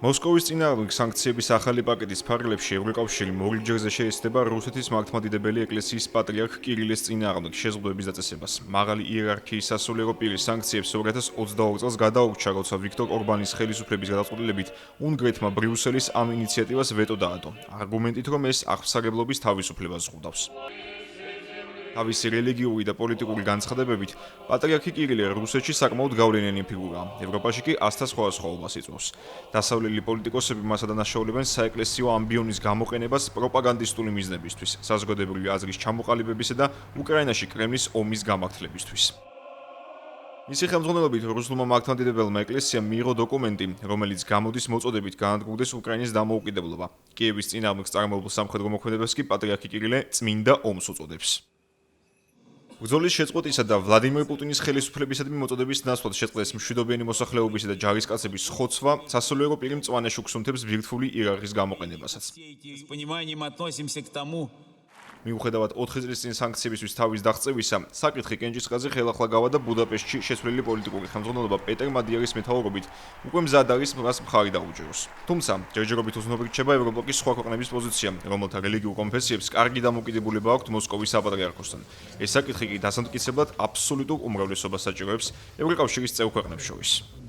მოსკოვის წინააღმდეგ სანქციების ახალი პაკეტის ფარგლებში ევროკავშირი მორიგჯერზე შეეცდება რუსეთის მართლმადიდებელი ეკლესიის პატრიარქ კირილეს წინააღმდეგ შეზღუდვების დაწესებას. მაღალი იერარქიის სასულიერო პირის სანქციებს 2022 წელს გადაურჩა, როცა ვიქტორ ორბანის ხელისუფლების გადაწყვეტილებით უნგრეთმა ბრიუსელის ამ ინიციატივას ვეტო დაადო, არგუმენტით, რომ ეს აღსარებლობის თავისუფლებას ზღუდავს. თავისი რელიგიური და პოლიტიკური განცხადებებით, პატრიარქი კირილე რუსეთში საკმაოდ გავლენიანი ფიგურაა. ევროპაში კი ასთა სხვადასხვაობას იწვევს. დასავლელი პოლიტიკოსები მას ადანაშაულებენ საეკლესიო ამბიონის გამოყენებას პროპაგანდისტული მიზნებისთვის, საზოგადოებრივი აზრის ჩამოყალიბებისა და უკრაინაში კრემლის ომის გამართლებისთვის. მისი ხელმძღვანელობით რუსულმა მართლმადიდებელმა ეკლესიამ მიიღო დოკუმენტი, რომელიც გამოდის მოწოდებით განადგურდეს უკრაინის დამოუკიდებლობა. კიევის წინააღმდეგ წარმოებულ სამხედრო მოქმედებას კი პატრიარქი კირილე წმინდა ომს უწოდებს. ბრძოლის შეწყვეტისა და ვლადიმერ პუტინის ხელისუფლებისადმი მოწოდების ნაცვლად შეწყდეს მშვიდობიანი მოსახლეობისა და ჯარისკაცების ხოცვა, სასულიერო პირი მწვანე შუქს უნთებს ბირთვული იერარქიის გამოყენებასაც. მიუხედავად 4 წლის წინ სანქციებისთვის თავის დაღწევისა, საკითხი კენჭისყრაზე ხელახლა გავა და ბუდაპეშტში შეცვლილი პოლიტიკური ხელმძღვანელობა პეტერ მადიარის მეთაურობით უკვე მზად არის მას მხარი დაუჭეროს. თუმცა, ჯერჯერობით უზრუნველად რჩება ევროპის სხვა ქვეყნების პოზიცია, რომელთა რელიგიურ კონფესიებს კარგი დამოკიდებულება აქვთ მოსკოვის საპატრიარქოსთან. ეს საკითხი კი დასამტკიცებლად აბსოლუტურ უმრავლესობას საჭიროებს ევროკავშირის წევრ ქვეყნებს შორის.